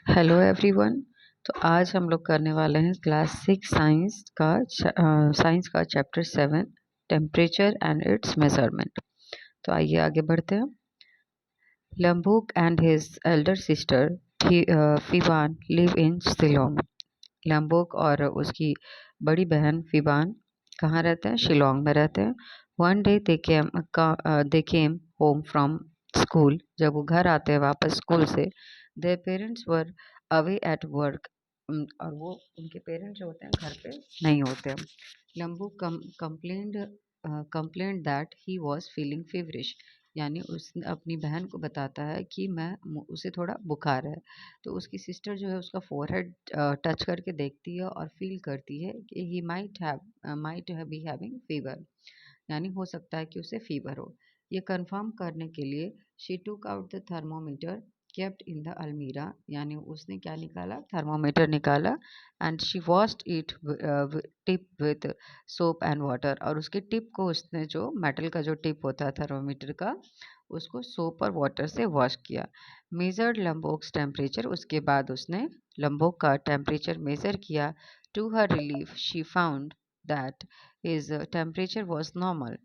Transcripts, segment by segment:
Hello everyone. तो आज हम लोग करने वाले हैं क्लास 6 साइंस का chapter 7 temperature and its measurement. तो आइए आगे बढ़ते हैं। Lambuk and his elder sister Phiwan live in Shillong. Lambuk और उसकी बड़ी बहन फिवान कहाँ रहते हैं? शिलोंग में रहते हैं। One day they came home from school. जब वो घर आते हैं वापस स्कूल से, their parents were away at work. और वो उनके पेरेंट्स जो होते हैं घर पे नहीं होते हैं। लम्बू complaint that he was feeling feverish. यानी उसने अपनी बहन को बताता है कि उसे थोड़ा बुखार है। तो उसकी सिस्टर जो है उसका फोरहेड टच करके देखती है और फील करती है कि he might be having fever, यानी हो सकता है कि उसे फीवर हो। ये कंफर्म करने के लिए she took out the thermometer kept in the अलमीरा। यानी उसने क्या निकाला? थर्मोमीटर निकाला। And she washed it tip with soap and water. और उसके टिप को उसने, जो मेटल का जो टिप होता है थर्मोमीटर का, उसको सोप और वाटर से वॉश किया। Measured Lambok's temperature. उसके बाद उसने लम्बोक का टेम्परेचर मेजर किया। To her relief she found that his temperature was normal.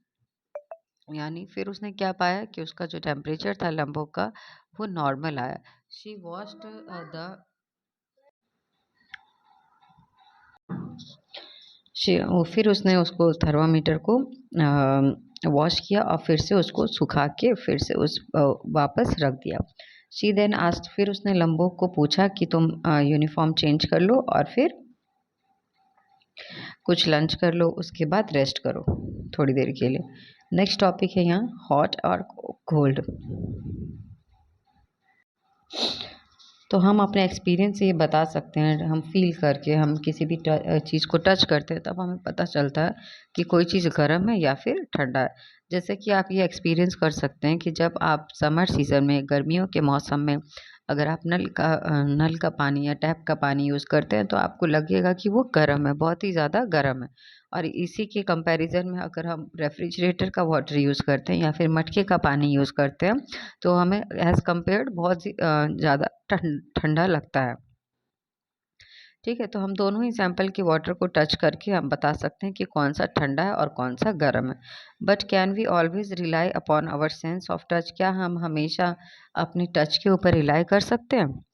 यानी फिर उसने क्या पाया कि उसका जो टेम्परेचर था लम्बोक का वो नॉर्मल आया। शी वॉश्ड द फिर उसने उसको थर्मामीटर को वॉश किया और फिर से उसको सुखा के फिर से वापस रख दिया। She then asked. फिर उसने लम्बोक को पूछा कि तुम यूनिफॉर्म चेंज कर लो और फिर कुछ लंच कर लो, उसके बाद रेस्ट करो थोड़ी देर के लिए। नेक्स्ट टॉपिक है यहाँ हॉट और कोल्ड। तो हम अपने एक्सपीरियंस से ये बता सकते हैं, हम फील करके हम किसी भी चीज़ को टच करते हैं तब हमें पता चलता है कि कोई चीज़ गर्म है या फिर ठंडा है। जैसे कि आप ये एक्सपीरियंस कर सकते हैं कि जब आप समर सीज़न में, गर्मियों के मौसम में, अगर आप नल का पानी या टैप का पानी यूज़ करते हैं तो आपको लगेगा कि वो गर्म है, बहुत ही ज़्यादा गर्म है। और इसी के कंपैरिजन में अगर हम रेफ्रिजरेटर का वाटर यूज़ करते हैं या फिर मटके का पानी यूज़ करते हैं तो हमें एज़ कम्पेयर्ड बहुत ज़्यादा ठंडा लगता है। ठीक है, तो हम दोनों ही सैंपल के वाटर को टच करके हम बता सकते हैं कि कौन सा ठंडा है और कौन सा गर्म है। But can we always rely upon our sense of touch? क्या हम हमेशा अपने टच के ऊपर रिलाई कर सकते हैं?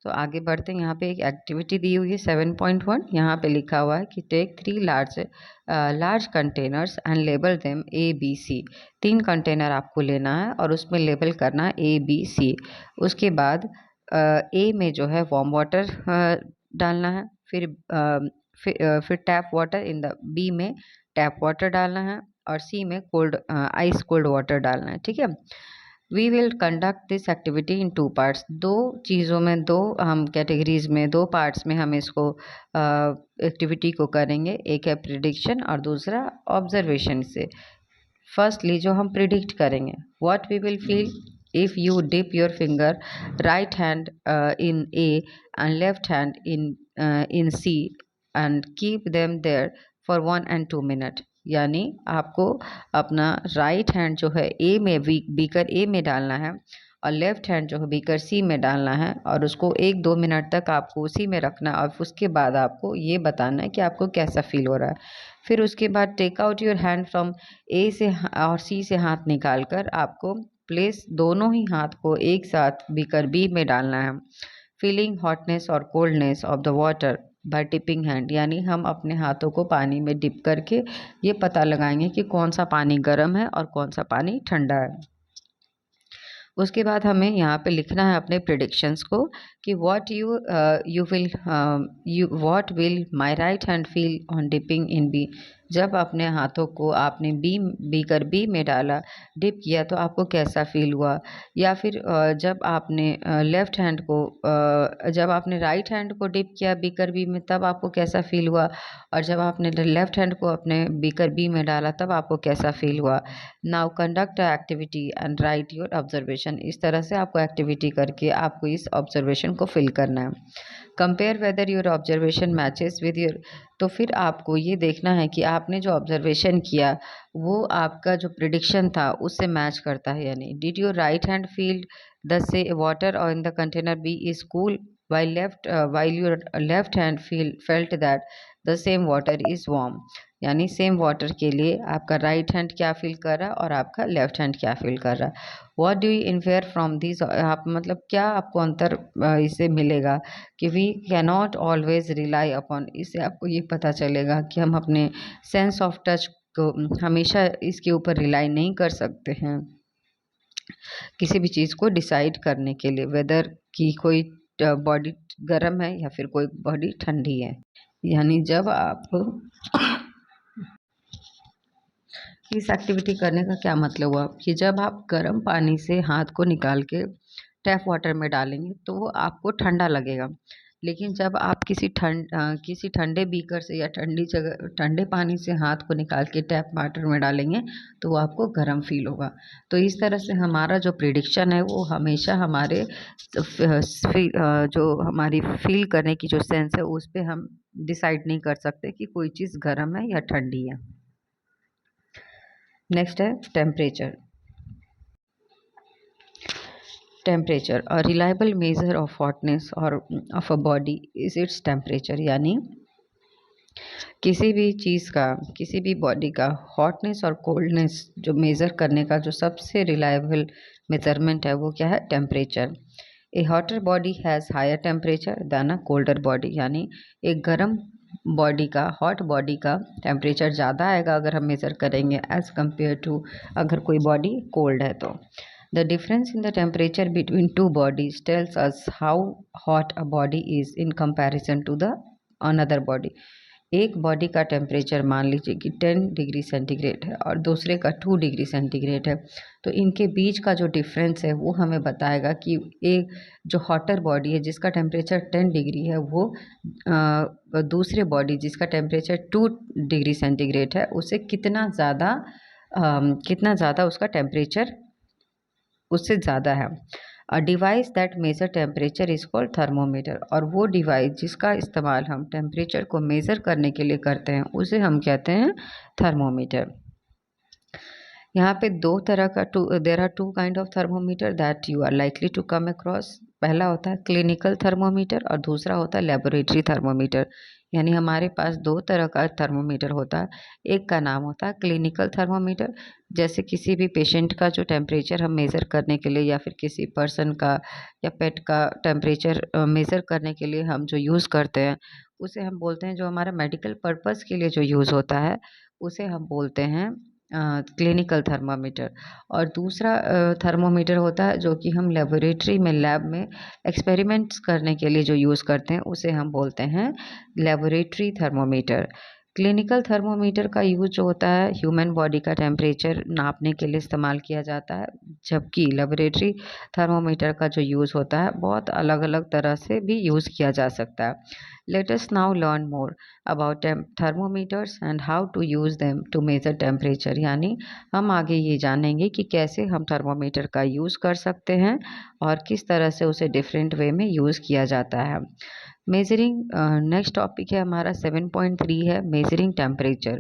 तो आगे बढ़ते हैं। यहाँ पे एक एक्टिविटी दी हुई है 7.1। यहाँ पे लिखा हुआ है कि take 3 large containers and label them ABC। 3 container आपको लेना है और उसमें लेबल करना है ABC। उसके बाद ए में जो है वार्म वाटर डालना है, फिर tap water, in the B में टैप वाटर डालना है और सी में आइस कोल्ड वाटर डालना है। ठीक है। We will conduct this activity in 2 parts. दो चीज़ों में, दो हम कैटेगरीज में, दो पार्ट्स में हम इसको एक्टिविटी को करेंगे। एक है प्रिडिक्शन और दूसरा ऑब्जर्वेशन से। फर्स्टली जो हम प्रिडिक्ट करेंगे, what we will feel if you dip your finger right hand in A and left hand in C and keep them there for 1 and 2 minute. यानी आपको अपना राइट हैंड जो है ए में, बीकर ए में डालना है और लेफ्ट हैंड जो है बीकर सी में डालना है और उसको 1-2 मिनट तक आपको उसी में रखना है और उसके बाद आपको ये बताना है कि आपको कैसा फील हो रहा है। फिर उसके बाद take out your hand from A से और सी से हाथ निकाल कर आपको प्लेस दोनों ही हाथ को एक साथ बीकर बी में डालना है। फीलिंग हॉटनेस और coldness of the water bye dipping hand. यानी हम अपने हाथों को पानी में डिप करके ये पता लगाएंगे कि कौन सा पानी गर्म है और कौन सा पानी ठंडा है। उसके बाद हमें यहाँ पे लिखना है अपने प्रिडिक्शंस को कि what will my right hand feel on dipping in B. जब अपने हाथों को आपने बीकर बी में डाला, डिप किया, तो आपको कैसा फील हुआ। या फिर जब आपने राइट हैंड को डिप किया बीकर बी में तब आपको कैसा फील हुआ, और जब आपने लेफ्ट हैंड को अपने बीकर बी में डाला तब आपको कैसा फील हुआ। Now conduct activity and right your observation. इस तरह से आपको एक्टिविटी करके आपको इस ऑब्जर्वेशन को फिल करना है। Compare whether your observation matches with your. तो फिर आपको ये देखना है कि आपने जो ऑब्जर्वेशन किया वो आपका जो प्रिडिक्शन था उससे मैच करता है या नहीं। Did your right hand feel the से वाटर और in the container B is cool while your left hand felt that the same water is warm. यानी सेम वाटर के लिए आपका राइट हैंड क्या फील कर रहा है और आपका लेफ्ट हैंड क्या फील कर रहा है. What do you infer from this. आप मतलब क्या आपको अंतर इससे मिलेगा कि we cannot always rely upon. इससे आपको ये पता चलेगा कि हम अपने सेंस ऑफ टच को हमेशा इसके ऊपर रिलाई नहीं कर सकते हैं किसी भी चीज़ को डिसाइड करने के लिए, वेदर कि कोई बॉडी गर्म है या फिर कोई बॉडी ठंडी है. यानी जब आप इस एक्टिविटी करने का क्या मतलब हुआ कि जब आप गर्म पानी से हाथ को निकाल के टैप वाटर में डालेंगे तो वो आपको ठंडा लगेगा, लेकिन जब आप किसी ठंडे बीकर से या ठंडे पानी से हाथ को निकाल के टैप वाटर में डालेंगे तो वो आपको गर्म फील होगा. तो इस तरह से हमारा जो प्रिडिक्शन है वो हमेशा हमारे जो हमारी फील करने की जो सेंस है उस पर हम डिसाइड नहीं कर सकते कि कोई चीज़ गर्म है या ठंडी है. नेक्स्ट है temperature. Temperature a reliable measure of hotness और of a body is its temperature. यानी किसी भी चीज़ का, किसी भी बॉडी का हॉटनेस और कोल्डनेस जो मेज़र करने का जो सबसे रिलायबल मेजरमेंट है वो क्या है, temperature. A hotter body has higher temperature than a colder body. यानी एक गर्म बॉडी का, हॉट बॉडी का टेम्परेचर ज़्यादा आएगा अगर हम मेज़र करेंगे एज़ कम्पेयर टू अगर कोई बॉडी कोल्ड है तो. The difference in the temperature between two bodies tells us how hot a body is in comparison to the another body. एक बॉडी का टेम्परेचर मान लीजिए कि 10 डिग्री सेंटीग्रेड है और दूसरे का 2 डिग्री सेंटीग्रेड है, तो इनके बीच का जो डिफरेंस है वो हमें बताएगा कि एक जो हॉटर बॉडी है जिसका टेम्परेचर 10 डिग्री है वो दूसरे बॉडी जिसका टेम्परेचर 2 डिग्री सेंटीग्रेड है उसे कितना ज़्यादा उसका टेम्परेचर उससे ज़्यादा है. A device that measure temperature is called thermometer. और वो डिवाइस जिसका इस्तेमाल हम टेम्परेचर को मेज़र करने के लिए करते हैं उसे हम कहते हैं थर्मोमीटर. यहाँ पे दो तरह का there are two kind of thermometer that you are likely to come across. पहला होता है क्लिनिकल थर्मोमीटर और दूसरा होता है लेबोरेटरी थर्मोमीटर. यानी हमारे पास दो तरह का थर्मोमीटर होता है. एक का नाम होता है क्लिनिकल थर्मोमीटर, जैसे किसी भी पेशेंट का जो टेम्परेचर हम मेज़र करने के लिए या फिर किसी पर्सन का या पेट का टेम्परेचर मेज़र करने के लिए हम जो यूज़ करते हैं उसे हम बोलते हैं, जो हमारा मेडिकल पर्पस के लिए जो यूज़ होता है उसे हम बोलते हैं क्लिनिकल थर्मामीटर. और दूसरा थर्मोमीटर होता है जो कि हम लेबोरेटरी में, लैब में एक्सपेरिमेंट्स करने के लिए जो यूज़ करते हैं उसे हम बोलते हैं लेबोरेटरी थर्मोमीटर. क्लिनिकल थर्मोमीटर का यूज़ जो होता है ह्यूमन बॉडी का टेम्परेचर नापने के लिए इस्तेमाल किया जाता है, जबकि लेबोरेटरी थर्मोमीटर का जो यूज़ होता है बहुत अलग अलग तरह से भी यूज़ किया जा सकता है. Let us now learn more about thermometers and how to use them to measure temperature. यानी हम आगे ये जानेंगे कि कैसे हम थर्मोमीटर का यूज़ कर सकते हैं और किस तरह से उसे डिफरेंट वे में यूज़ किया जाता है. मेजरिंग नेक्स्ट टॉपिक है हमारा 7.3 है मेजरिंग टेम्परेचर.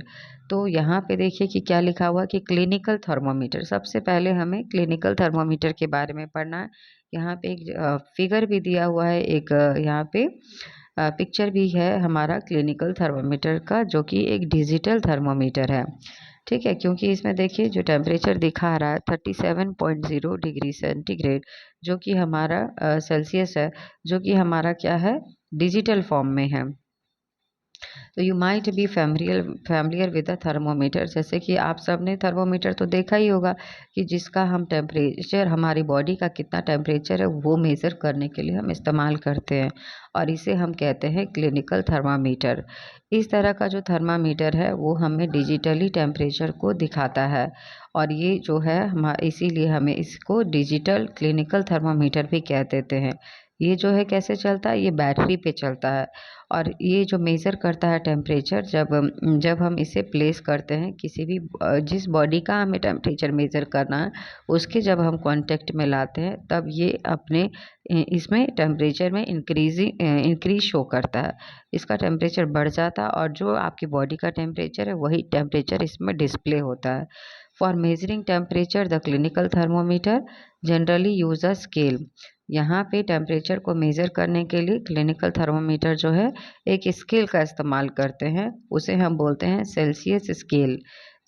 तो यहाँ पे देखिए कि क्या लिखा हुआ कि क्लिनिकल थर्मोमीटर. सबसे पहले हमें क्लिनिकल थर्मोमीटर के बारे में पढ़ना है. यहाँ पे एक फिगर भी दिया हुआ है, एक यहाँ पे पिक्चर भी है हमारा क्लिनिकल थर्मोमीटर का, जो कि एक डिजिटल थर्मोमीटर है. ठीक है, क्योंकि इसमें देखिए जो टेम्परेचर दिखा रहा है 37.0 डिग्री सेंटीग्रेड, जो कि हमारा सेल्सियस है, जो कि हमारा क्या है, डिजिटल फॉर्म में है. तो you might be familiar with the thermometer. जैसे कि आप सब ने थर्मोमीटर तो देखा ही होगा कि जिसका हम टेम्परेचर, हमारी बॉडी का कितना टेम्परेचर है वो मेज़र करने के लिए हम इस्तेमाल करते हैं, और इसे हम कहते हैं क्लिनिकल थर्मामीटर. इस तरह का जो थर्मामीटर है वो हमें डिजिटली टेम्परेचर को दिखाता है, और ये जो है हम इसीलिए हमें इसको डिजिटल क्लिनिकल थर्मामीटर भी कह देते हैं. ये जो है कैसे चलता है, ये बैटरी पे चलता है, और ये जो मेज़र करता है टेम्परेचर, जब हम इसे प्लेस करते हैं किसी भी जिस बॉडी का हमें टेम्परेचर मेज़र करना है उसके जब हम कांटेक्ट में लाते हैं तब ये अपने इसमें टेम्परेचर में इंक्रीज शो करता है। इसका टेम्परेचर बढ़ जाता है और जो आपकी बॉडी का टेम्परेचर है वही टेम्परेचर इसमें डिस्प्ले होता है। For measuring temperature the clinical thermometer generally use a scale. यहाँ पे टेम्परेचर को मेज़र करने के लिए क्लिनिकल थर्मोमीटर जो है एक स्केल का इस्तेमाल करते हैं, उसे हम बोलते हैं सेल्सियस स्केल।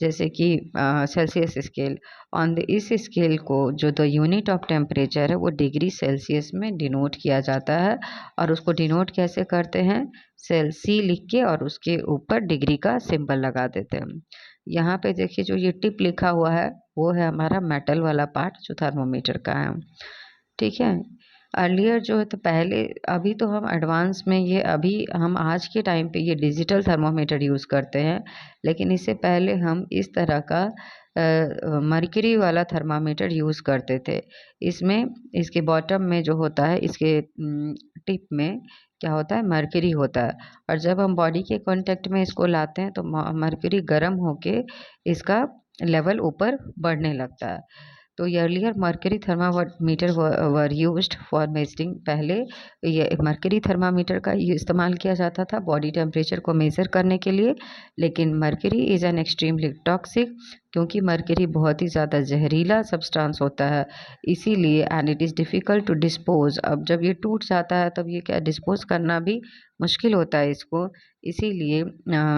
जैसे कि सेल्सियस स्केल ऑन द इस स्केल को जो द यूनिट ऑफ टेम्परेचर है वो डिग्री सेल्सियस में डिनोट किया जाता है। और उसको डिनोट कैसे करते हैं, सेल सी लिख के और उसके ऊपर डिग्री का सिंबल लगा देते हैं। यहाँ पे देखिए जो ये टिप लिखा हुआ है वो है हमारा मेटल वाला पार्ट जो थर्मोमीटर का है। ठीक है, अर्लियर जो है तो पहले, अभी तो हम एडवांस में ये अभी हम आज के टाइम पे ये डिजिटल थर्मोमीटर यूज़ करते हैं, लेकिन इससे पहले हम इस तरह का मर्क्यूरी वाला थर्मामीटर यूज़ करते थे। इसमें इसके बॉटम में जो होता है, इसके टिप में क्या होता है, मर्क्यूरी होता है। और जब हम बॉडी के कांटेक्ट में इसको लाते हैं तो मर्क्यूरी गर्म होके इसका लेवल ऊपर बढ़ने लगता है। तो earlier mercury thermometer were used for measuring. पहले ये मर्करी थर्मामीटर का इस्तेमाल किया जाता था बॉडी टेम्परेचर को मेज़र करने के लिए, लेकिन mercury is an extremely toxic, क्योंकि मर्करी बहुत ही ज़्यादा जहरीला सब्सटेंस होता है, इसीलिए and it is difficult to dispose. अब जब ये टूट जाता है तब ये क्या डिस्पोज करना भी मुश्किल होता है इसको, इसीलिए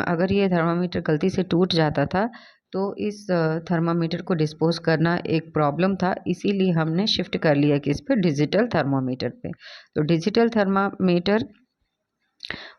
अगर ये थर्मामीटर गलती से टूट जाता था तो इस थर्मामीटर को डिस्पोज करना एक प्रॉब्लम था, इसीलिए हमने शिफ्ट कर लिया कि इस पे डिजिटल थर्मामीटर पे। तो digital thermometer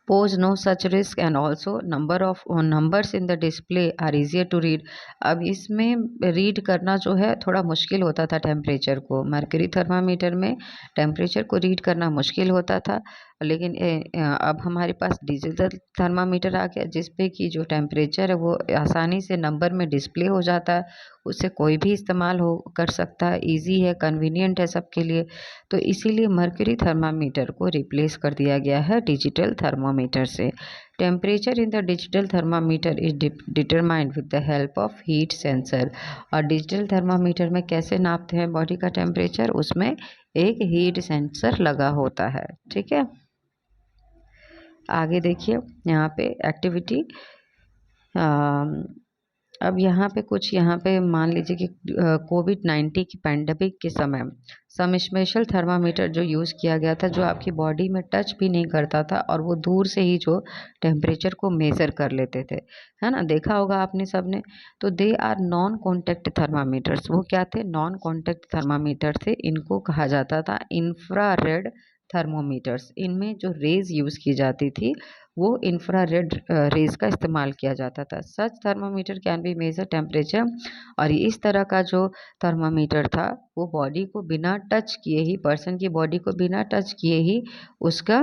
pose no such risk and also number of numbers in the display are easier to read। अब इसमें रीड करना जो है थोड़ा मुश्किल होता था टेम्परेचर को, मर्करी थर्मामीटर में टेम्परेचर को रीड करना मुश्किल होता था, लेकिन अब हमारे पास डिजिटल थर्मामीटर आ गया जिस पे कि जो टेम्परेचर है वो आसानी से नंबर में डिस्प्ले हो जाता है, उससे कोई भी इस्तेमाल हो कर सकता है, इजी है, कन्वीनियंट है सबके लिए। तो इसीलिए मर्क्यूरी थर्मामीटर को रिप्लेस कर दिया गया है डिजिटल थर्मामीटर से। Temperature in the digital thermometer is determined with the help of heat sensor. और डिजिटल थर्मामीटर में कैसे नापते हैं बॉडी का टेम्परेचर, उसमें एक हीट सेंसर लगा होता है। ठीक है, आगे देखिए यहाँ पे एक्टिविटी। अब यहाँ पे कुछ, यहाँ पे मान लीजिए कि कोविड-19 की पैंडेमिक के समय सम स्पेशल थर्मामीटर जो यूज़ किया गया था, जो आपकी बॉडी में टच भी नहीं करता था और वो दूर से ही जो टेम्परेचर को मेज़र कर लेते थे, है ना, देखा होगा आपने सब ने। तो they are non contact thermometers. वो क्या थे, नॉन कॉन्टैक्ट थर्मामीटर थे। इनको कहा जाता था इंफ्रारेड थर्मोमीटर्स। इनमें जो रेज़ यूज़ की जाती थी वो इंफ्रारेड रेज का इस्तेमाल किया जाता था। Such thermometer can be measure temperature. और इस तरह का जो थर्मामीटर था वो बॉडी को बिना टच किए ही, पर्सन की बॉडी को बिना टच किए ही उसका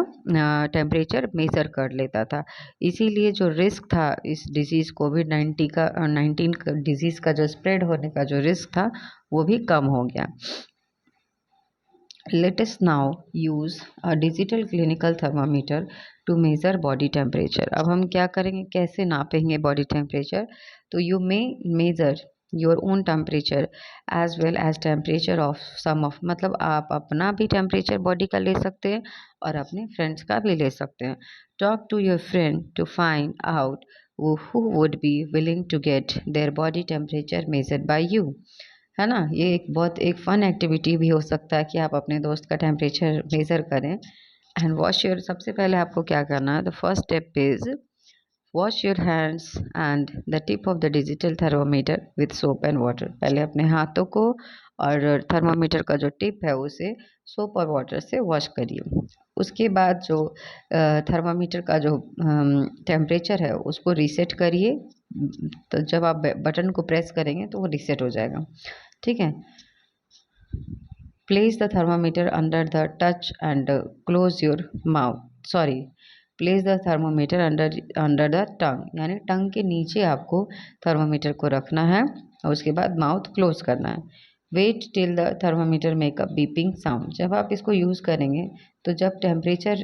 टेम्परेचर मेज़र कर लेता था। इसीलिए जो रिस्क था इस डिजीज़ कोविड-19 का 19 डिजीज़ का जो स्प्रेड होने का जो रिस्क था वो भी कम हो गया। Let us now use a digital clinical thermometer to measure body temperature। अब हम क्या करेंगे, कैसे नापेंगे बॉडी टेम्परेचर। तो you may measure your own temperature as well as temperature of some of, मतलब आप अपना भी टेम्परेचर बॉडी का ले सकते हैं और अपने फ्रेंड्स का भी ले सकते हैं। Talk to your friend to find out who would be willing to get their body temperature measured by you। है ना, ये एक बहुत एक फ़न एक्टिविटी भी हो सकता है कि आप अपने दोस्त का टेम्परेचर मेज़र करें। एंड वॉश योर, सबसे पहले आपको क्या करना है, the first step is wash your hands and the tip of the digital thermometer with soap and water. पहले अपने हाथों को और थर्मोमीटर का जो टिप है उसे सोप और वाटर से वॉश करिए। उसके बाद जो थर्मामीटर का जो टेम्परेचर है उसको रीसेट करिए। तो जब आप बटन को प्रेस करेंगे तो वो रीसेट हो जाएगा। ठीक है, place the thermometer under the touch and close your mouth, sorry, place the thermometer under the tongue, यानी टंग के नीचे आपको थर्मोमीटर को रखना है और उसके बाद माउथ क्लोज करना है। Wait till the thermometer make a beeping sound. जब आप इसको यूज़ करेंगे तो जब टेम्परेचर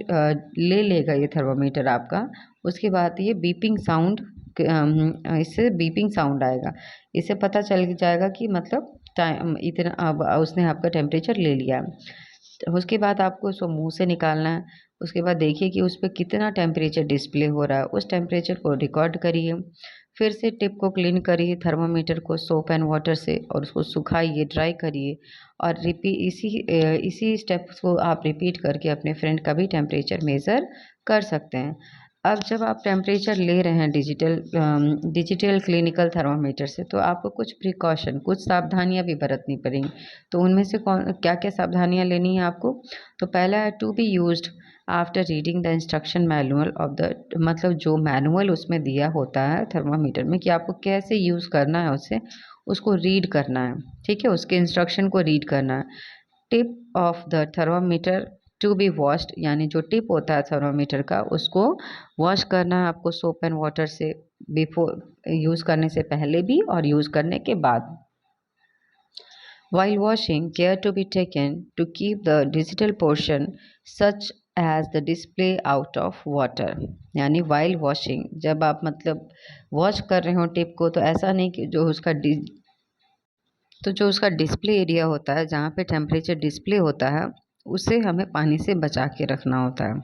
ले लेगा ये थर्मोमीटर आपका, उसके बाद ये बीपिंग साउंड, इससे बीपिंग साउंड आएगा, इससे पता चल जाएगा कि मतलब टाइम इतना, अब उसने आपका टेम्परेचर ले लिया। उसके बाद आपको उसको मुंह से निकालना है। उसके बाद देखिए कि उस पर कितना टेम्परेचर डिस्प्ले हो रहा है, उस टेम्परेचर को रिकॉर्ड करिए। फिर से टिप को क्लीन करिए थर्मामीटर को सोप एंड वाटर से और उसको सुखाइए, ड्राई करिए और इसी स्टेप्स को आप रिपीट करके अपने फ्रेंड का भी टेम्परेचर मेज़र कर सकते हैं। अब जब आप टेम्परेचर ले रहे हैं डिजिटल क्लिनिकल थर्मामीटर से, तो आपको कुछ प्रिकॉशन, कुछ सावधानियां भी बरतनी पड़ेंगी। तो उनमें से क्या क्या सावधानियां लेनी है आपको? तो पहला है to be used after reading the instruction manual of the, मतलब जो मैनुअल उसमें दिया होता है थर्मामीटर में कि आपको कैसे यूज़ करना है उसे, उसको रीड करना है। ठीक है, उसके इंस्ट्रक्शन को रीड करना है। Tip of the thermometer to be washed, यानी जो टिप होता है थर्मामीटर का उसको वॉश करना है आपको सोप एंड वाटर से, बिफोर यूज़ करने से पहले भी और यूज़ करने के बाद। While washing, care to be taken to keep the digital portion such as the display out of water। यानी while washing, जब आप मतलब वॉश कर रहे हो टिप को, तो ऐसा नहीं कि जो उसका डिस्प्ले एरिया होता है, जहाँ पे टेम्परेचर डिस्प्ले होता है, उसे हमें पानी से बचा के रखना होता है।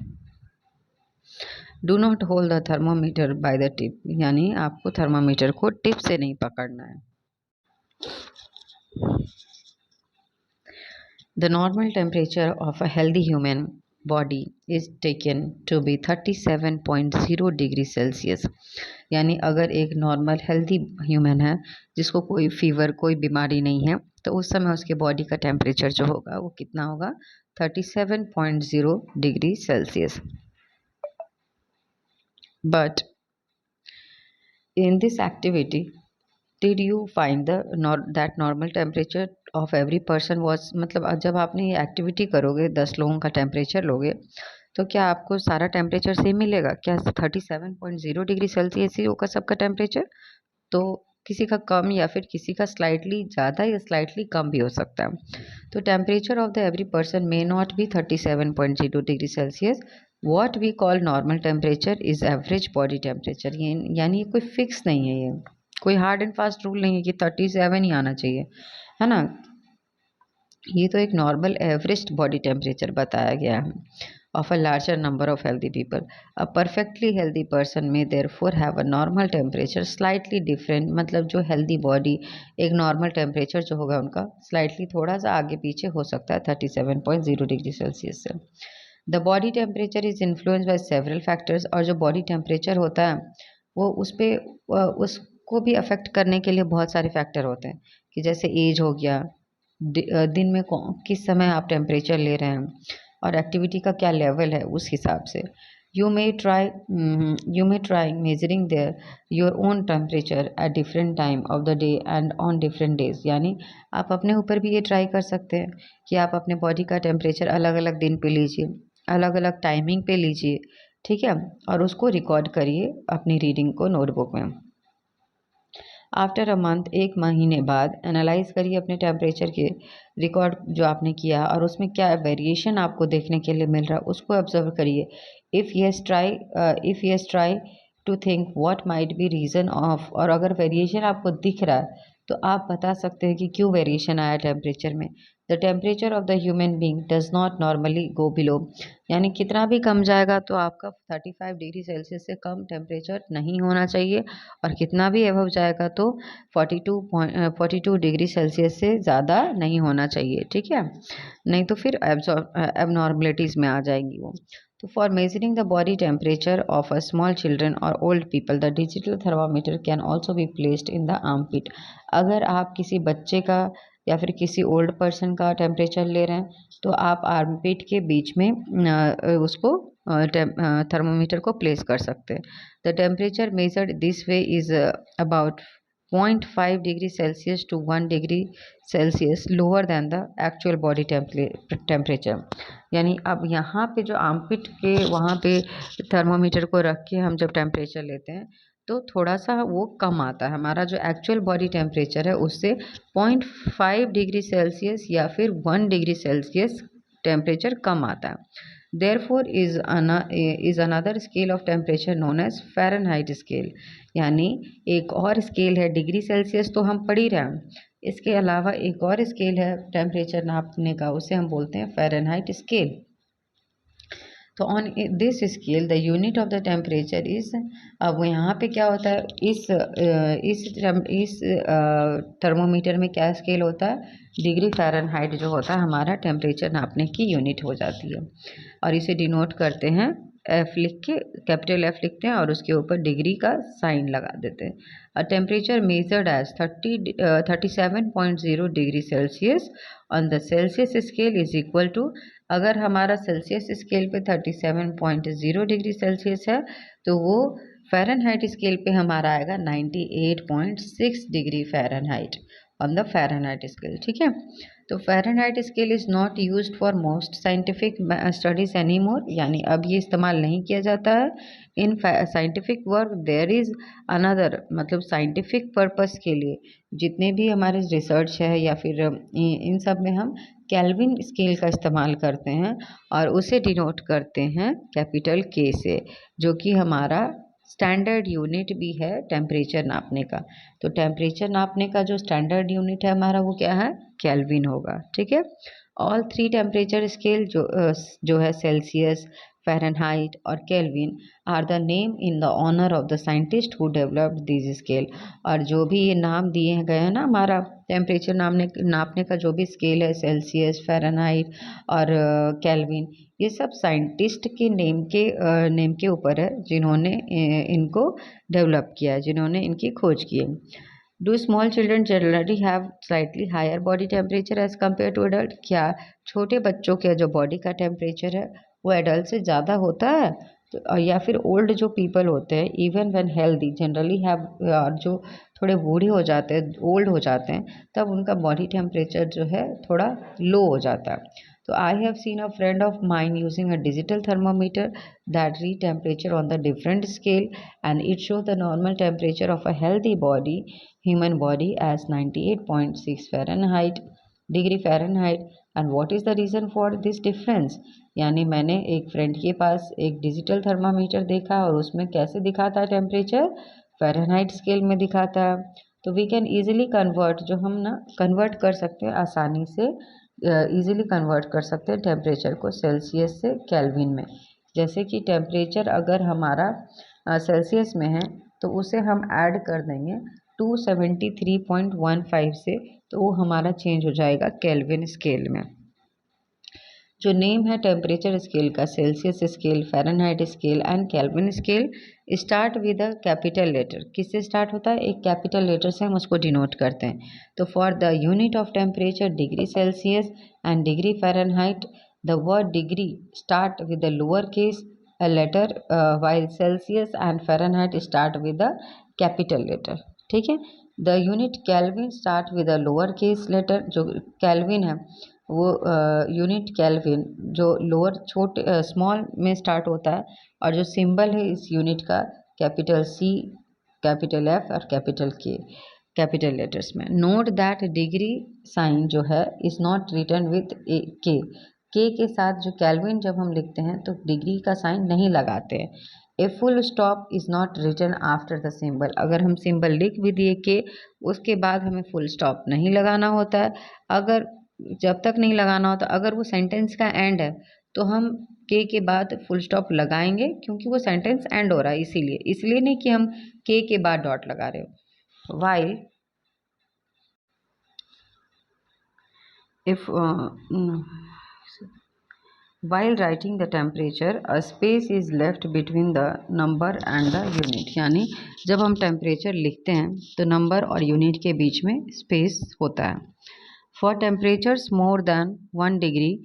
Do not hold the thermometer by the tip, यानी आपको थर्मामीटर को टिप से नहीं पकड़ना है। The normal temperature of a healthy human body is taken to be 37.0 degree Celsius. यानी अगर एक नॉर्मल हेल्दी ह्यूमन है जिसको कोई फीवर, कोई बीमारी नहीं है, तो उस समय उसके बॉडी का टेम्परेचर जो होगा वो कितना होगा? 37.0 degree Celsius. But in this activity did you find that normal temperature of every person was, मतलब जब आपने ये एक्टिविटी करोगे, 10 लोगों का टेम्परेचर लोगे, तो क्या आपको सारा टेम्परेचर सेम मिलेगा? क्या 37.0 डिग्री सेल्सियस ही होगा सबका टेम्परेचर? तो किसी का कम या फिर किसी का स्लाइटली ज़्यादा या स्लाइटली कम भी हो सकता है। तो temperature of the every person may not be 37.0 degree Celsius. What we call normal temperature is average body temperature. यानी कोई फिक्स नहीं है, ये कोई हार्ड एंड फास्ट रूल नहीं है कि 37 ही आना चाहिए, है ना। ये तो एक नॉर्मल एवरेज बॉडी टेम्परेचर बताया गया है of a larger number of healthy people. A perfectly healthy person may therefore have a normal temperature slightly different, मतलब जो healthy body, एक normal temperature जो होगा उनका slightly थोड़ा सा आगे पीछे हो सकता है 37.0 डिग्री सेल्सियस से। The body temperature is influenced by several factors, और जो body temperature होता है वो उसको भी अफेक्ट करने के लिए बहुत सारे फैक्टर होते हैं, कि जैसे एज हो गया, दिन में किस समय आप टेम्परेचर ले रहे हैं, और एक्टिविटी का क्या लेवल है उस हिसाब से। You may try measuring your own temperature at different time of the day and on different days. यानी आप अपने ऊपर भी ये ट्राई कर सकते हैं कि आप अपने बॉडी का टेम्परेचर अलग अलग दिन पे लीजिए, अलग अलग टाइमिंग पे लीजिए, ठीक है, और उसको रिकॉर्ड करिए अपनी रीडिंग को नोटबुक में। आफ्टर अ मंथ, एक महीने बाद एनालाइज करिए अपने टेम्परेचर के रिकॉर्ड जो आपने किया और उसमें क्या वेरिएशन आपको देखने के लिए मिल रहा है, उसको ऑब्जर्व करिए। If yes try to think what might be reason of, और अगर वेरिएशन आपको दिख रहा है तो आप बता सकते हैं कि क्यों वेरिएशन आया टेम्परेचर में। The temperature of the human being does not normally go below, यानी कितना भी कम जाएगा तो आपका 35 डिग्री सेल्सियस से कम टेम्परेचर नहीं होना चाहिए, और कितना भी एबव जाएगा तो 42 डिग्री सेल्सियस से ज़्यादा नहीं होना चाहिए, ठीक है, नहीं तो फिर एबनॉर्मलिटीज़ में आ जाएंगी वो। तो for measuring the body temperature of a small children और old people, the digital thermometer can also be placed in the armpit. अगर आप किसी बच्चे का या फिर किसी ओल्ड पर्सन का टेम्परेचर ले रहे हैं तो आप आर्मपिट के बीच में उसको थर्मोमीटर को प्लेस कर सकते हैं। The temperature measured this way is about 0.5 degree Celsius to 1 degree Celsius lower than the actual body temperature. यानी अब यहाँ पे जो आर्मपिट के वहाँ पे थर्मोमीटर को रख के हम जब टेम्परेचर लेते हैं तो थोड़ा सा वो कम आता है, हमारा जो एक्चुअल बॉडी टेम्परेचर है उससे 0.5 डिग्री सेल्सियस या फिर 1 डिग्री सेल्सियस टेम्परेचर कम आता है। Therefore is another scale of temperature known as Fahrenheit scale, यानी एक और स्केल है, डिग्री सेल्सियस तो हम पढ़ ही रहे हैं, इसके अलावा एक और स्केल है टेम्परेचर नापने का, उसे हम बोलते हैं फ़ारेनहाइट स्केल। तो on this scale the unit of the temperature is, अब यहाँ पे क्या होता है, इस थर्मोमीटर में क्या स्केल होता है, डिग्री फ़ारेनहाइट जो होता है हमारा टेम्परेचर नापने की यूनिट हो जाती है, और इसे डिनोट करते हैं एफ लिख के, कैपिटल एफ लिखते हैं और उसके ऊपर डिग्री का साइन लगा देते हैं। A temperature measured as 37.0 degree Celsius on the Celsius scale is equal to, अगर हमारा सेल्सियस स्केल पे 37.0 डिग्री सेल्सियस है तो वो फ़ारेनहाइट स्केल पे हमारा आएगा 98.6 degree Fahrenheit on the Fahrenheit scale. ठीक है, तो Fahrenheit scale is not used for most scientific studies any more, यानी अब ये इस्तेमाल नहीं किया जाता है in scientific work. There is another, मतलब साइंटिफिक पर्पस के लिए जितने भी हमारे रिसर्च है या फिर इन सब में हम केल्विन स्केल का इस्तेमाल करते हैं और उसे डिनोट करते हैं कैपिटल के से, जो कि हमारा स्टैंडर्ड यूनिट भी है टेम्परेचर नापने का। तो टेम्परेचर नापने का जो स्टैंडर्ड यूनिट है हमारा वो क्या है, केल्विन होगा। ठीक है, ऑल थ्री टेम्परेचर स्केल जो है सेल्सियस, फ़ारेनहाइट और Kelvin are the name in the honour of the scientist who developed this scale. और जो भी ये नाम दिए गए हैं ना, हमारा टेम्परेचर नापने का जो भी स्केल है, सेल्सियस, फ़ारेनहाइट और केल्विन, ये सब साइंटिस्ट के नेम के ऊपर है जिन्होंने इनको डेवलप किया है, जिन्होंने इनकी खोज की है। Do small children generally have slightly higher body temperature as compare to adult, क्या छोटे बच्चों के जो बॉडी का टेम्परेचर है वो एडल्ट से ज़्यादा होता है? तो या फिर ओल्ड जो पीपल होते हैं even when healthy generally have, और जो थोड़े बूढ़े हो जाते हैं, ओल्ड हो जाते हैं, तब उनका बॉडी टेम्परेचर जो है थोड़ा लो हो जाता है। तो I have seen a friend of mine using a digital thermometer that read temperature on the different scale, and it shows the normal temperature of a healthy body, human body, as 98.6 Fahrenheit degree Fahrenheit. And what is the reason for this difference, यानी मैंने एक friend के पास एक digital thermometer देखा और उसमें कैसे दिखाता है टेम्परेचर, फ़ारेनहाइट स्केल में दिखाता है। तो वी कैन ईजिली कन्वर्ट, जो हम ना कन्वर्ट कर सकते हैं आसानी से, ईजिली कन्वर्ट कर सकते हैं टेम्परेचर को सेल्सियस से केल्विन में। जैसे कि टेम्परेचर अगर हमारा सेल्सियस में है तो उसे हम ऐड कर देंगे 273.15 से, तो वो हमारा चेंज हो जाएगा केल्विन स्केल में। जो नेम है टेम्परेचर स्केल का, Celsius scale, Fahrenheit scale and Kelvin scale, start with a capital letter. किससे स्टार्ट होता है, एक कैपिटल लेटर से हम उसको डिनोट करते हैं। तो for the unit of temperature degree Celsius and degree Fahrenheit, the word degree start with the lower case letter, while Celsius and Fahrenheit start with the capital letter। ठीक है, the unit Kelvin start with a lower case letter. जो Kelvin है वो unit Kelvin जो lower छोटे small में start होता है, और जो सिंबल है इस यूनिट का कैपिटल सी, कैपिटल एफ और कैपिटल के, कैपिटल लेटर्स में। नोट दैट डिग्री साइन जो है इज़ नॉट रिटन विथ के के साथ जो केल्विन जब हम लिखते हैं तो डिग्री का साइन नहीं लगाते हैं। A full stop is not written after the symbol, अगर हम सिंबल लिख भी दिए के, उसके बाद हमें फुल स्टॉप नहीं लगाना होता है। अगर जब तक नहीं लगाना होता, अगर वो सेंटेंस का एंड है तो हम के बाद फुल स्टॉप लगाएंगे, क्योंकि वो सेंटेंस एंड हो रहा है, इसलिए नहीं कि हम के बाद डॉट लगा रहे हो। While if while writing the temperature a space is left between the number and the unit, यानी जब हम टेम्परेचर लिखते हैं तो नंबर और यूनिट के बीच में स्पेस होता है। For temperatures more than 1 degree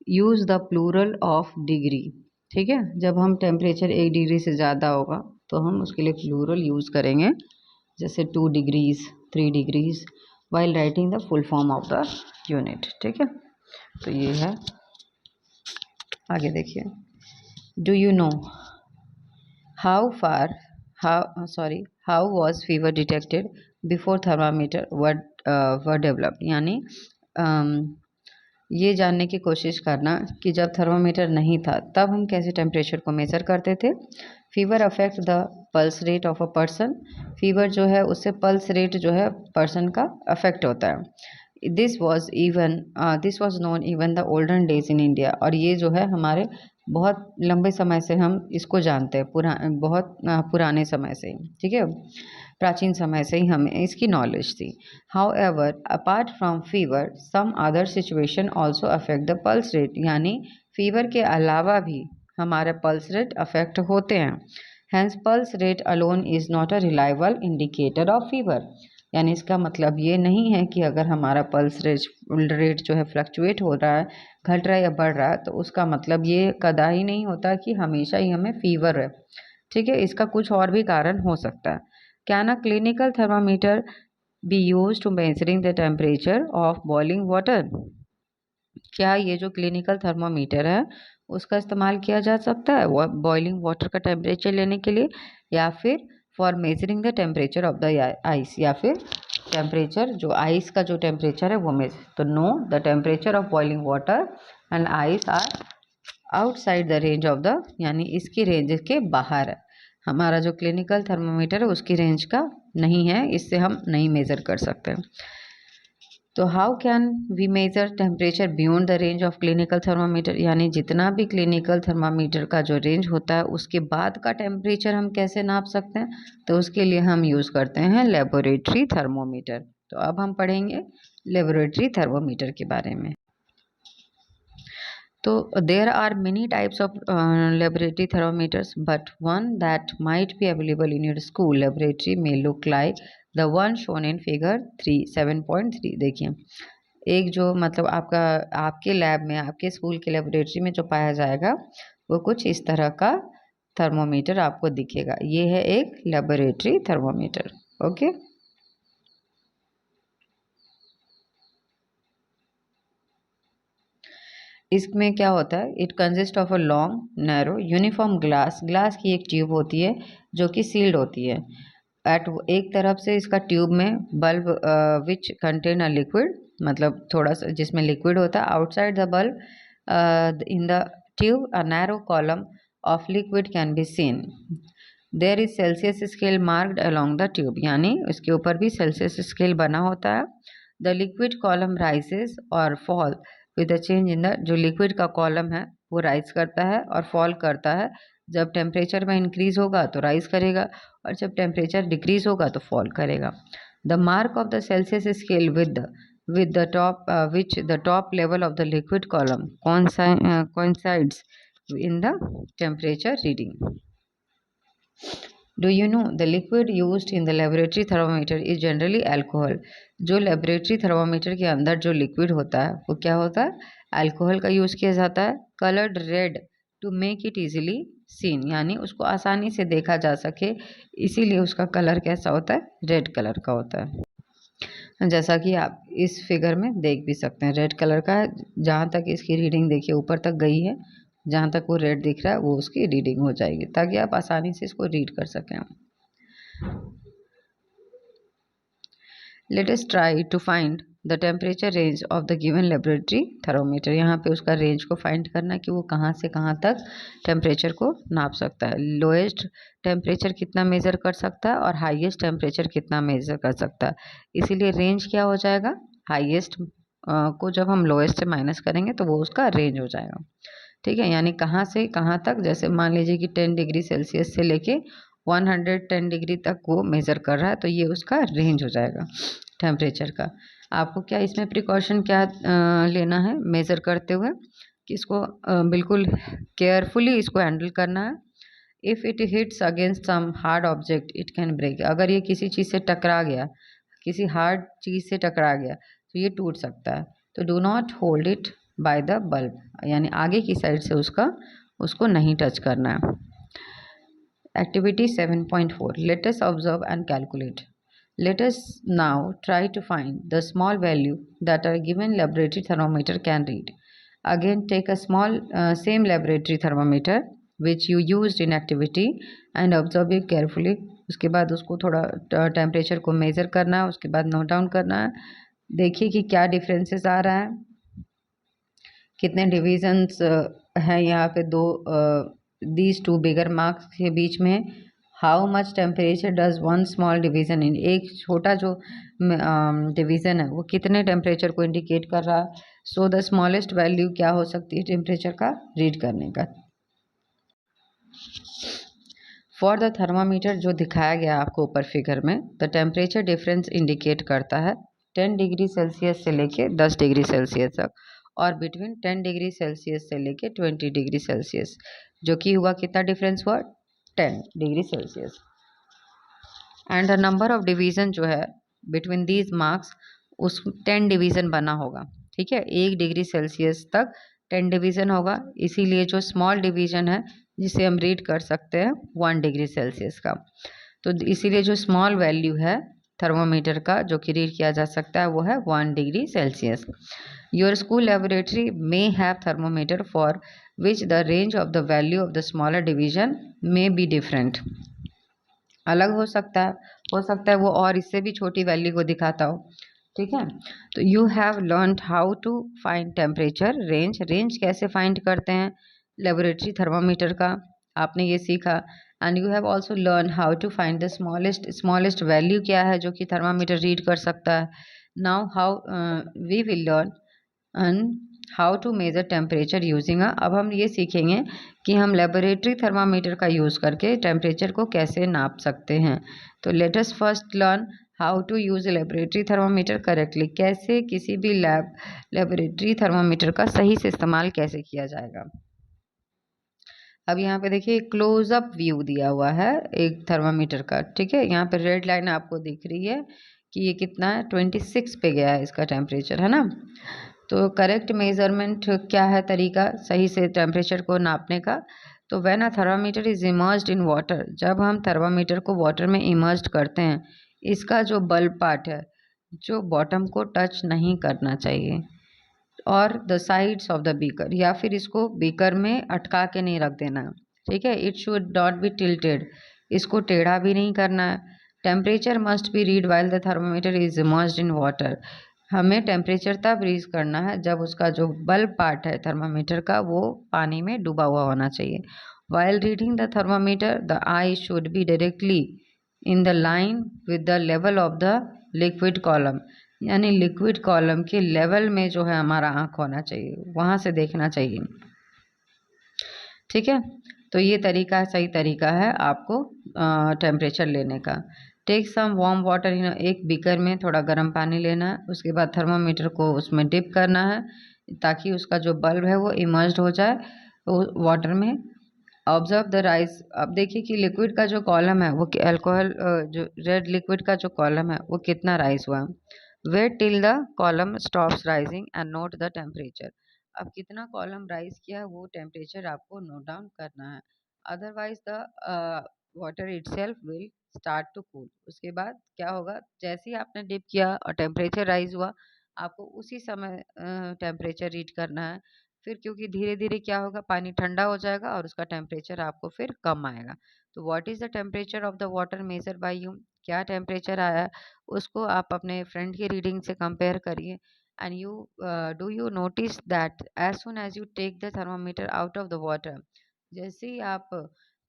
use the plural of degree. ठीक है, जब हम टेम्परेचर 1 डिग्री से ज़्यादा होगा तो हम उसके लिए प्लूरल यूज़ करेंगे, जैसे 2 degrees, 3 degrees, while writing the full form of the unit. ठीक है, तो ये है। आगे देखिए, do you know how was fever detected before thermometer were developed, यानी ये जानने की कोशिश करना कि जब थर्मामीटर नहीं था तब हम कैसे टेम्परेचर को मेज़र करते थे। Fever affect the pulse rate of a person. Fever जो है उससे पल्स रेट जो है पर्सन का अफेक्ट होता है। This was known even the olden days in India. और ये जो है हमारे बहुत लंबे समय से हम इसको जानते हैं, बहुत पुराने समय से ही, ठीक है, प्राचीन समय से ही हमें इसकी नॉलेज थी। However apart from fever some other situation also affect the pulse rate. यानी फीवर के अलावा भी हमारे पल्स रेट अफेक्ट होते हैं। Hence pulse rate alone is not a reliable indicator of fever. यानी इसका मतलब ये नहीं है कि अगर हमारा पल्स रेट जो है फ्लक्चुएट हो रहा है, घट रहा है या बढ़ रहा है, तो उसका मतलब ये कदाई नहीं होता कि हमेशा ही हमें फीवर है, ठीक है। इसका कुछ और भी कारण हो सकता है। Can a clinical thermometer be use to measuring the temperature of boiling water. क्या ये जो क्लिनिकल थर्मामीटर है उसका इस्तेमाल किया जा सकता है बॉइलिंग वाटर का टेम्परेचर लेने के लिए, या फिर for measuring the temperature of the ice, या फिर टेम्परेचर जो आइस का जो टेम्परेचर है वो मेजर। तो no, the temperature of boiling water and ice are outside the range of the, यानी इसकी रेंज के बाहर है। हमारा जो क्लिनिकल थर्मामीटर है उसकी रेंज का नहीं है, इससे हम नहीं मेज़र कर सकते। तो how can we measure temperature beyond the range of clinical thermometer. यानी जितना भी क्लिनिकल थर्मामीटर का जो रेंज होता है उसके बाद का टेम्परेचर हम कैसे नाप सकते हैं। तो उसके लिए हम यूज़ करते हैं लेबोरेटरी थर्मोमीटर। तो अब हम पढ़ेंगे लेबोरेटरी थर्मोमीटर के बारे में। तो there are many types of laboratory thermometers, but one that might be available in your school laboratory may look like the one shown in figure 3 7.3। देखिए, एक जो मतलब आपके लैब में, आपके स्कूल के लेबोरेटरी में जो पाया जाएगा वो कुछ इस तरह का थर्मोमीटर आपको दिखेगा। ये है एक लेबोरेटरी थर्मोमीटर। ओके, इसमें क्या होता है, it consist of a long narrow uniform glass की एक ट्यूब होती है जो कि सील्ड होती है। एट एक तरफ से इसका ट्यूब में bulb which contain a liquid, मतलब थोड़ा सा जिसमें लिक्विड होता है। Outside the bulb in the tube a narrow column of liquid can be seen. There is Celsius scale marked along the tube. यानी उसके ऊपर भी सेल्सियस स्केल बना होता है। द लिक्विड कॉलम राइजेस और fall with the change in the, जो liquid का कॉलम है वो राइज करता है और फॉल करता है। जब टेम्परेचर में इंक्रीज होगा तो राइज करेगा, और जब टेम्परेचर डिक्रीज होगा तो फॉल करेगा। The mark of the Celsius scale with the top which the top level of the liquid column coincides in the temperature reading. Do you know the liquid used in the laboratory thermometer is generally alcohol। जो laboratory thermometer के अंदर जो liquid होता है वो क्या होता है, अल्कोहल का यूज़ किया जाता है। Coloured red to make it easily seen, यानी उसको आसानी से देखा जा सके, इसीलिए उसका कलर कैसा होता है, रेड कलर का होता है। जैसा कि आप इस फिगर में देख भी सकते हैं, रेड कलर का है। जहाँ तक इसकी रीडिंग देखिए ऊपर तक गई है, जहाँ तक वो रेड दिख रहा है वो उसकी रीडिंग हो जाएगी, ताकि आप आसानी से इसको रीड कर सकें। Let us try to find the temperature range of the given laboratory thermometer. यहाँ पे उसका रेंज को फाइंड करना कि वो कहाँ से कहाँ तक टेम्परेचर को नाप सकता है। लोएस्ट टेम्परेचर कितना मेज़र कर सकता है और हाईएस्ट टेम्परेचर कितना मेज़र कर सकता है। इसीलिए रेंज क्या हो जाएगा, हाईएस्ट को जब हम लोएस्ट से माइनस करेंगे तो वो उसका रेंज हो जाएगा, ठीक है। यानी कहाँ से कहाँ तक, जैसे मान लीजिए कि 10 डिग्री सेल्सियस से लेके 110 डिग्री तक वो मेज़र कर रहा है, तो ये उसका रेंज हो जाएगा टेम्परेचर का। आपको क्या इसमें प्रिकॉशन क्या लेना है मेज़र करते हुए, कि इसको बिल्कुल केयरफुली इसको हैंडल करना है। If it hits against some hard object it can break. अगर ये किसी चीज़ से टकरा गया, किसी हार्ड चीज़ से टकरा गया तो ये टूट सकता है। तो do not hold it by the bulb, यानी आगे की साइड से उसको नहीं टच करना है। Activity 7.4 let us observe and calculate. Let us now try to find the small value that our given laboratory thermometer can read. Again, take a small same laboratory thermometer which you used in activity and observe it carefully. उसके बाद उसको थोड़ा temperature को measure करना है, उसके बाद note down करना है। देखिए कि क्या डिफरेंसेस आ रहा है। कितने डिविजन्स हैं यहाँ पे, दो दीज टू बिगर मार्क्स के बीच में। How much temperature does one small division इन, एक छोटा जो डिवीज़न है वो कितने टेम्परेचर को इंडिकेट कर रहा है। सो द स्मॉलेस्ट वैल्यू क्या हो सकती है टेम्परेचर का रीड करने का। फॉर द थर्मामीटर जो दिखाया गया आपको ऊपर फिगर में, द टेम्परेचर डिफरेंस इंडिकेट करता है 10 डिग्री सेल्सियस से लेके 10 डिग्री सेल्सियस तक, और बिटवीन 10 डिग्री सेल्सियस से लेके 20 डिग्री सेल्सियस, जो कि हुआ कितना डिफरेंस हुआ 10 degree Celsius. And the number of division जो है बिटवीन दीज मार्क्स, उस 10 डिवीज़न बना होगा, ठीक है, 1 डिग्री सेल्सियस तक 10 डिवीज़न होगा, इसीलिए जो स्मॉल डिवीज़न है जिसे हम रीड कर सकते हैं 1 डिग्री सेल्सियस का। तो इसीलिए जो स्मॉल वैल्यू है थर्मोमीटर का जो कि रीड किया जा सकता है वो है 1 degree Celsius. Your school laboratory may have thermometer for which the range of the value of the smaller division may be different, अलग हो सकता है वो और इससे भी छोटी वैल्यू को दिखाता हो, ठीक है। तो you have learn how to find temperature range, range कैसे फाइंड करते हैं लेबोरेटरी थर्मामीटर का, आपने ये सीखा। And you have also learn how to find the smallest value क्या है जो कि थर्मामीटर रीड कर सकता है। Now how we will learn and how to measure temperature using अब हम ये सीखेंगे कि हम लेबोरेटरी थर्मामीटर का यूज़ करके टेम्परेचर को कैसे नाप सकते हैं। तो let us first learn how to use laboratory thermometer correctly, कैसे किसी भी लेबोरेटरी थर्मामीटर का सही से इस्तेमाल कैसे किया जाएगा। अब यहाँ पे देखिए क्लोजअप व्यू दिया हुआ है एक थर्मामीटर का, ठीक है। यहाँ पे रेड लाइन आपको दिख रही है कि ये कितना है 26 पे गया है इसका टेम्परेचर, है ना। तो करेक्ट मेजरमेंट क्या है तरीका सही से टेम्परेचर को नापने का। तो when a thermometer is emerged in water, जब हम थर्मामीटर को वाटर में इमर्ज्ड करते हैं, इसका जो बल्ब पार्ट है जो बॉटम को टच नहीं करना चाहिए, और the sides of the beaker, या फिर इसको बीकर में अटका के नहीं रख देना, ठीक है। It should not be tilted, इसको टेढ़ा भी नहीं करना है। Temperature must be read while the thermometer is emerged in water, हमें टेम्परेचर तब रीड करना है जब उसका जो बल्ब पार्ट है थर्मामीटर का वो पानी में डूबा हुआ होना चाहिए। While reading the thermometer the I should be directly in the line with the level of the liquid column, यानी लिक्विड कॉलम के लेवल में जो है हमारा आँख होना चाहिए, वहाँ से देखना चाहिए, ठीक है। तो ये तरीका सही तरीका है आपको टेम्परेचर लेने का। Take some warm water in, एक बीकर में थोड़ा गर्म पानी लेना है, उसके बाद थर्मामीटर को उसमें डिप करना है ताकि उसका जो बल्ब है वो इमर्ज्ड हो जाए वाटर में। ऑब्जर्व द राइज, अब देखिए कि लिक्विड का जो कॉलम है वो अल्कोहल, जो रेड लिक्विड का जो कॉलम है वो कितना राइज हुआ। Wait till the column stops rising and note the temperature, अब कितना कॉलम राइज किया वो टेम्परेचर आपको नोट डाउन करना है। Otherwise the water itself will start to cool, उसके बाद क्या होगा जैसे ही आपने डिप किया और टेम्परेचर राइज हुआ आपको उसी समय टेम्परेचर रीड करना है। फिर क्योंकि धीरे धीरे क्या होगा पानी ठंडा हो जाएगा और उसका टेम्परेचर आपको फिर कम आएगा। तो what is the temperature of the water measure by you, क्या टेम्परेचर आया उसको आप अपने फ्रेंड की रीडिंग से कंपेयर करिए। And you do you notice that as soon as you take the thermometer out of the water, जैसे ही आप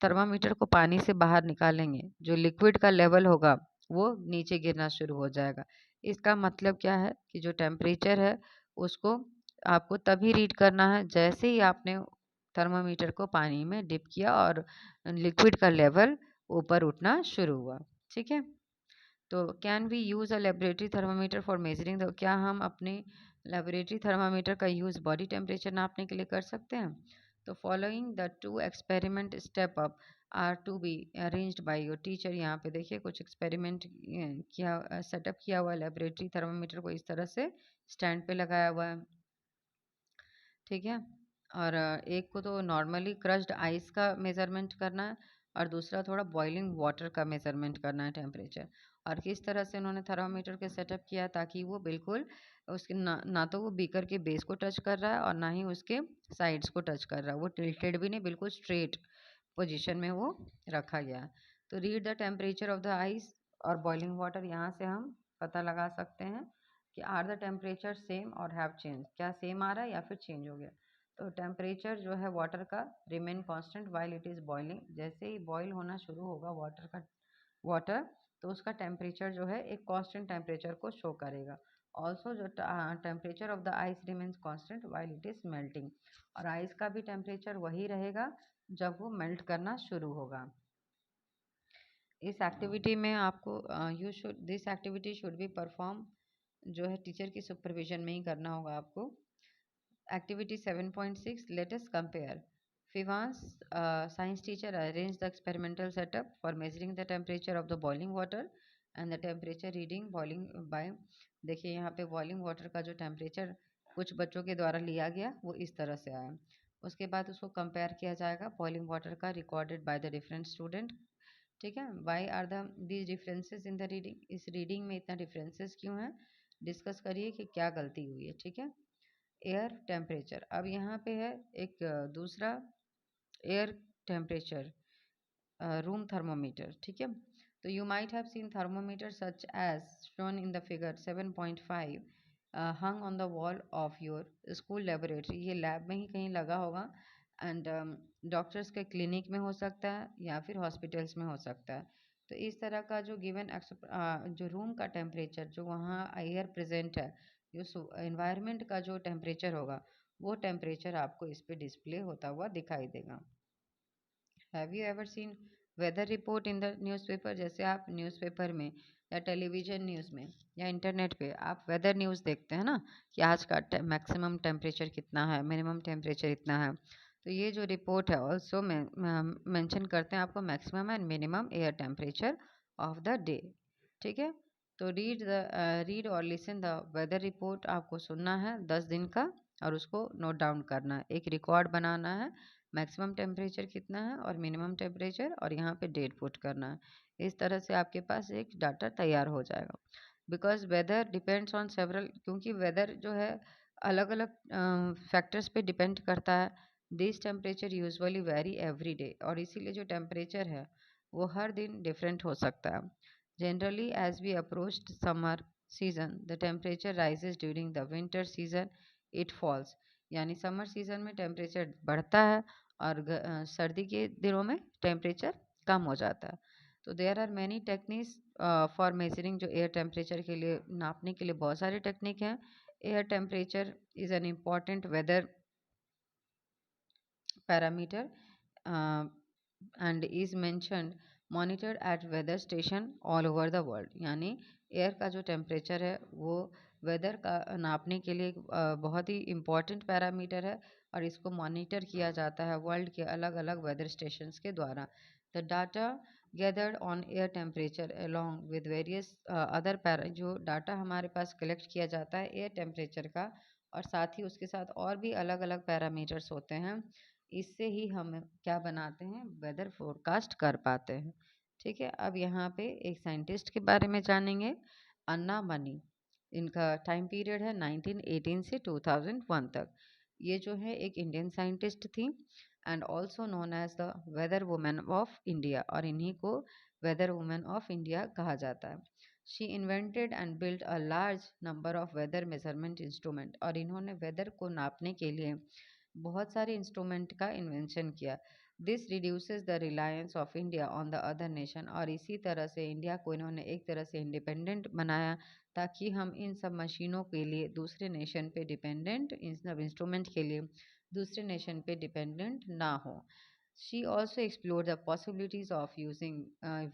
थर्मामीटर को पानी से बाहर निकालेंगे जो लिक्विड का लेवल होगा वो नीचे गिरना शुरू हो जाएगा। इसका मतलब क्या है कि जो टेम्परेचर है उसको आपको तभी रीड करना है जैसे ही आपने थर्मामीटर को पानी में डिप किया और लिक्विड का लेवल ऊपर उठना शुरू हुआ, ठीक है। तो can we use a laboratory thermometer for measuring the, क्या हम अपने लेबोरेटरी थर्मामीटर का यूज़ बॉडी टेम्परेचर नापने के लिए कर सकते हैं। तो following the two experiment step up are to be arranged by your teacher, यहाँ पे देखिए कुछ एक्सपेरिमेंट किया सेटअप किया हुआ है लेबोरेटरी थर्मामीटर को इस तरह से स्टैंड पे लगाया हुआ है, ठीक है। और एक को तो नॉर्मली क्रश्ड आइस का मेज़रमेंट करना है और दूसरा थोड़ा बॉइलिंग वाटर का मेज़रमेंट करना है टेम्परेचर। और किस तरह से उन्होंने थर्मामीटर के सेटअप किया ताकि वो बिल्कुल उसके ना तो वो बीकर के बेस को टच कर रहा है और ना ही उसके साइड्स को टच कर रहा है, वो टिल्टेड भी नहीं, बिल्कुल स्ट्रेट पोजीशन में वो रखा गया है। तो read the temperature of the ice और बॉइलिंग वाटर, यहाँ से हम पता लगा सकते हैं कि आर द टेम्परेचर सेम और हैव चेंज, क्या सेम आ रहा है या फिर चेंज हो गया। तो टेम्परेचर जो है वाटर का remain constant while it is boiling. जैसे ही बॉईल होना शुरू होगा वाटर, तो उसका टेम्परेचर जो है एक कांस्टेंट टेम्परेचर को शो करेगा। ऑल्सो जो temperature of the ice remains constant while it is melting, और आइस का भी टेम्परेचर वही रहेगा जब वो मेल्ट करना शुरू होगा। इस एक्टिविटी में आपको this activity should be perform जो है टीचर की सुपरविजन में ही करना होगा आपको। Activity 7.6, let us compare. Fivan's science teacher arranged the experimental setup for measuring the temperature of the boiling water and the temperature reading boiling by, देखिए यहाँ पे boiling water का जो temperature कुछ बच्चों के द्वारा लिया गया वो इस तरह से आया। उसके बाद उसको कंपेयर किया जाएगा boiling water का recorded by the different student। ठीक है, why are the these differences in the reading, इस रीडिंग में इतना डिफरेंसेस क्यों है, डिस्कस करिए कि क्या गलती हुई है। ठीक है, एयर टेम्परेचर, अब यहाँ पे है एक दूसरा एयर टेम्परेचर रूम थर्मोमीटर। ठीक है, तो you might have seen thermometer such as shown in the figure 7.5 hung on the wall of your school laboratory. ये लैब में ही कहीं लगा होगा एंड डॉक्टर्स के क्लिनिक में हो सकता है या फिर हॉस्पिटल्स में हो सकता है। तो इस तरह का जो गिवन जो रूम का टेम्परेचर जो वहाँ एयर प्रेजेंट है, जो एनवायरनमेंट का जो टेम्परेचर होगा वो टेम्परेचर आपको इस पे डिस्प्ले होता हुआ दिखाई देगा। Have you ever seen weather report in the newspaper? जैसे आप न्यूज़पेपर में या टेलीविज़न न्यूज़ में या इंटरनेट पे आप वेदर न्यूज़ देखते हैं ना कि आज का मैक्सिमम टेम्परेचर कितना है, मिनिमम टेम्परेचर इतना है। तो ये जो रिपोर्ट है ऑल्सो मेंशन करते हैं आपको maximum and minimum air temperature of the day. ठीक है, तो रीड और लिसन द वेदर रिपोर्ट आपको सुनना है 10 दिन का और उसको नोट डाउन करना है, एक रिकॉर्ड बनाना है मैक्सिमम टेम्परेचर कितना है और मिनिमम टेम्परेचर, और यहाँ पे डेट पुट करना है। इस तरह से आपके पास एक डाटा तैयार हो जाएगा। Because weather depends on several, क्योंकि वेदर जो है अलग अलग फैक्टर्स पे डिपेंड करता है। This temperature usually very every day, और इसीलिए जो टेम्परेचर है वो हर दिन डिफरेंट हो सकता है। Generally as we approach summer season the temperature rises, during the winter season it falls, यानी समर सीजन में टेम्परेचर बढ़ता है और सर्दी के दिनों में टेम्परेचर कम हो जाता है। तो there are many techniques for measuring, जो एयर टेम्परेचर के लिए नापने के लिए बहुत सारे टेक्निक हैं। Air temperature is an important weather parameter and is mentioned monitored at weather station all over the world, यानी एयर का जो टेम्परेचर है वो वेदर का नापने के लिए बहुत ही इम्पॉर्टेंट पैरामीटर है और इसको मॉनिटर किया जाता है वर्ल्ड के अलग अलग वेदर स्टेशंस के द्वारा। The data gathered on air temperature along with various other para, जो डाटा हमारे पास कलेक्ट किया जाता है एयर टेम्परेचर का और साथ ही उसके साथ और भी अलग अलग पैरामीटर्स होते हैं, इससे ही हम क्या बनाते हैं, वेदर फोरकास्ट कर पाते हैं। ठीक है, अब यहाँ पे एक साइंटिस्ट के बारे में जानेंगे, अन्ना मनी। इनका टाइम पीरियड है 1918 से 2001 तक। ये जो है एक इंडियन साइंटिस्ट थी and also known as the weather women of India, और इन्हीं को वेदर वुमेन ऑफ इंडिया कहा जाता है। She invented and build a large number of weather measurement instrument, और इन्होंने वेदर को नापने के लिए बहुत सारे इंस्ट्रूमेंट का इन्वेंशन किया। This reduces the Reliance of India on the other nation, और इसी तरह से इंडिया को इन्होंने एक तरह से इंडिपेंडेंट बनाया ताकि हम इन सब मशीनों के लिए दूसरे नेशन पे डिपेंडेंट, इन सब इंस्ट्रूमेंट के लिए दूसरे नेशन पे डिपेंडेंट ना हो। She also explore the possibilities of using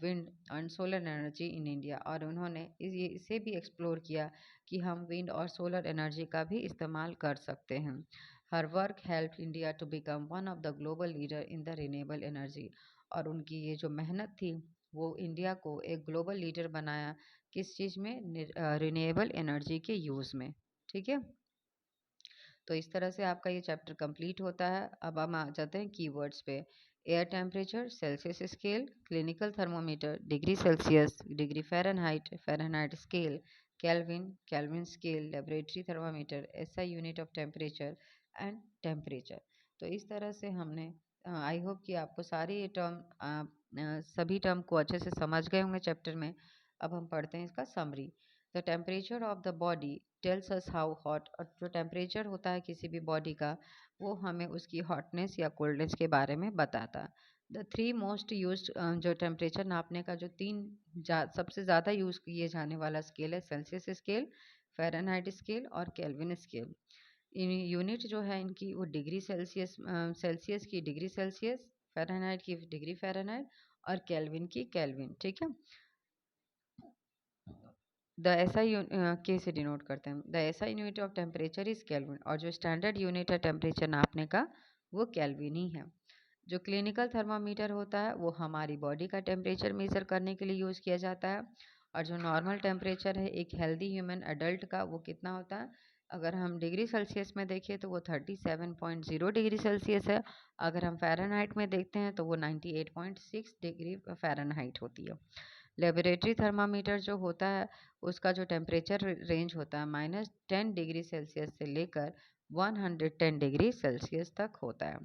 wind and solar energy in India, और उन्होंने इसे भी एक्सप्लोर किया कि हम विंड और सोलर एनर्जी का भी इस्तेमाल कर सकते हैं। Her work help India to become one of the global leader in the renewable energy, और उनकी ये जो मेहनत थी वो इंडिया को एक ग्लोबल लीडर बनाया, किस चीज़ में, रिन्यूएबल एनर्जी के यूज़ में। ठीक है, तो इस तरह से आपका ये चैप्टर कंप्लीट होता है। अब हम आ जाते हैं कीवर्ड्स पे। Air temperature, Celsius scale, clinical thermometer, degree Celsius, degree Fahrenheit, Fahrenheit scale, kelvin, kelvin scale, laboratory thermometer, SI unit of temperature and temperature. तो इस तरह से हमने आई होप कि आपको सारे ये टर्म सभी टर्म को अच्छे से समझ गए होंगे चैप्टर में। अब हम पढ़ते हैं इसका summary. The temperature of the body tells us how hot, और जो टेम्परेचर होता है किसी भी बॉडी का वो हमें उसकी हॉटनेस या कोल्डनेस के बारे में बताता है। द थ्री मोस्ट यूज्ड जो टेम्परेचर नापने का जो सबसे ज़्यादा यूज़ किए जाने वाला स्केल है सेल्सियस स्केल, फ़ारेनहाइट स्केल और केल्विन स्केल। इन यूनिट जो है इनकी वो डिग्री सेल्सियस, सेल्सियस की डिग्री सेल्सियस, फ़ारेनहाइट की डिग्री फ़ारेनहाइट और केल्विन की केल्विन, ठीक है। द एसआई के से डिनोट करते हैं। The SI unit of temperature is kelvin, और जो स्टैंडर्ड यूनिट है टेम्परेचर नापने का वो केल्विन ही है। जो क्लिनिकल थर्मामीटर होता है वो हमारी बॉडी का टेम्परेचर मेजर करने के लिए यूज़ किया जाता है, और जो नॉर्मल टेम्परेचर है एक हेल्दी ह्यूमन अडल्ट का वो कितना होता है, अगर हम डिग्री सेल्सियस में देखें तो वो 37.0 डिग्री सेल्सियस है। अगर हम फ़ारेनहाइट में देखते हैं तो वो 98.6 डिग्री फ़ारेनहाइट होती है। लेबोरेटरी थर्मामीटर जो होता है उसका जो टेम्परेचर रेंज होता है -10 डिग्री सेल्सियस से लेकर 110 डिग्री सेल्सियस तक होता है।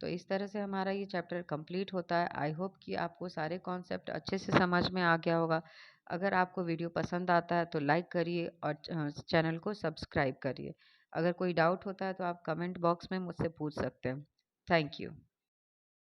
तो इस तरह से हमारा ये चैप्टर कंप्लीट होता है। आई होप कि आपको सारे कॉन्सेप्ट अच्छे से समझ में आ गया होगा। अगर आपको वीडियो पसंद आता है तो लाइक करिए और चैनल को सब्सक्राइब करिए। अगर कोई डाउट होता है तो आप कमेंट बॉक्स में मुझसे पूछ सकते हैं। Thank you.